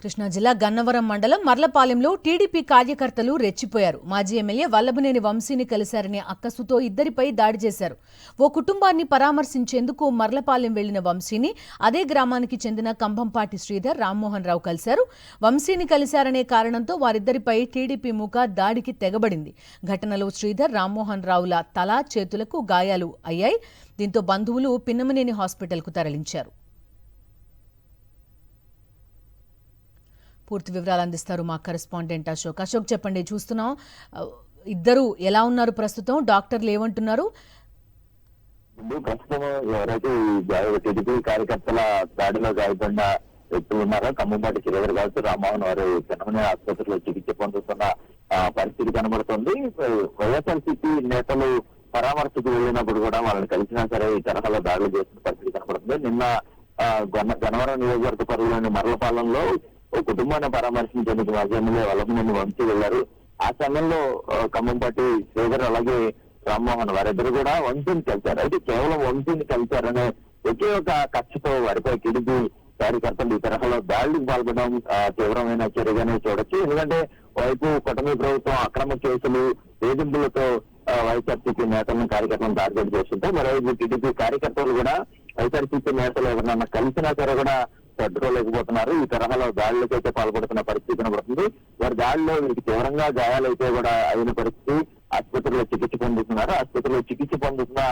కృష్ణా జిల్లా గన్నవరం మండలం మర్లపాలెంలో టీడీపీ కార్యకర్తలు రెచ్చిపోయారు. మాజీ ఎమ్మెల్యే వల్లభనేని వంశీని కలిశారనే అక్కసుతో ఇద్దరిపై దాడి చేశారు. ఓ కుటుంబాన్ని పరామర్శించేందుకు మర్లపాలెం వెళ్లిన వంశీని అదే గ్రామానికి చెందిన కంభంపాటి శ్రీధర్, రామ్మోహన్ రావు కలిశారు. వంశీని కలిశారనే కారణంతో వారిద్దరిపై టీడీపీ మూక దాడికి తెగబడింది. ఘటనలో శ్రీధర్, రామ్మోహన్ రావుల తల, చేతులకు గాయాలు అయ్యాయి. దీంతో బంధువులు పిన్నమనేని హాస్పిటల్కు తరలించారు. పూర్తి వివరాలు అందిస్తారు మా కరెస్పాండెంట్ అశోక్. అశోక్, చెప్పండి. చూస్తున్నాం, ఇద్దరు ఎలా ఉన్నారు ప్రస్తుతం? డాక్టర్లు ఏమంటున్నారు? ప్రస్తుతం ఎవరైతే టీడీపీ కార్యకర్తల దాడిలో గాయపడిన వ్యక్తులు ఉన్నారో కంభంపాటి శ్రీధర్ కావచ్చు, రామ్మోహన్ వారు పిన్నమనేని ఆసుపత్రిలో చికిత్స పొందుతున్న పరిస్థితి కనబడుతుంది. వైఎస్ఆర్సీపీ నేతలు పరామర్శకు వెళ్ళినప్పుడు కూడా వాళ్ళని కలిసినా సరే ఈ తరహాలో దాడులు చేస్తున్న పరిస్థితి కనబడుతుంది. నిన్న గన్నవరం నియోజకవర్గ పరిధిలోని మర్లపాలెంలో ఓ కుటుంబాన్ని పరామర్శించేందుకు మాజీ ఎమ్మెల్యే వల్లభనేని వంశీ వెళ్లారు. ఆ సమయంలో కంభంపాటి శ్రీధర్ అలాగే రామ్మోహన్ వారిద్దరు కూడా వంశీని కలిశారు. అయితే కేవలం వంశీని కలిశారనే ఒకే ఒక కక్షతో వారిపై టీడీపీ కార్యకర్తలు ఈ తరహాలో దాడులకు పాల్పడడం తీవ్రమైన చర్యగానే చూడొచ్చు. ఎందుకంటే వైపు కూటమి ప్రభుత్వం అక్రమ కేసులు, వేధింపులతో వైఎస్ఆర్సీపీ నేతలను, కార్యకర్తలను టార్గెట్ చేస్తుంటే మరోవైపు టీడీపీ కార్యకర్తలు కూడా వైఎస్ఆర్సీపీ నేతలు ఎవరినన్నా కలిసినా సరే కూడా తట్టుకోలేకపోతున్నారు. ఈ తరహాలో దాడులకైతే పాల్పడుతున్న పరిస్థితి కనబడుతుంది. వారి దాడిలో వీరికి తీవ్రంగా గాయాలైతే కూడా అయిన పరిస్థితి. ఆసుపత్రిలో చికిత్స పొందుతున్నారు. ఆసుపత్రిలో చికిత్స పొందుతున్న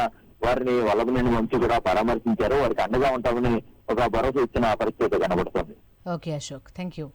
వారిని వల్లభనేని వంశీ కూడా పరామర్శించారు. వారికి అండగా ఉంటామని ఒక భరోసా ఇచ్చిన పరిస్థితి కనబడుతుంది. Okay Ashok, thank you.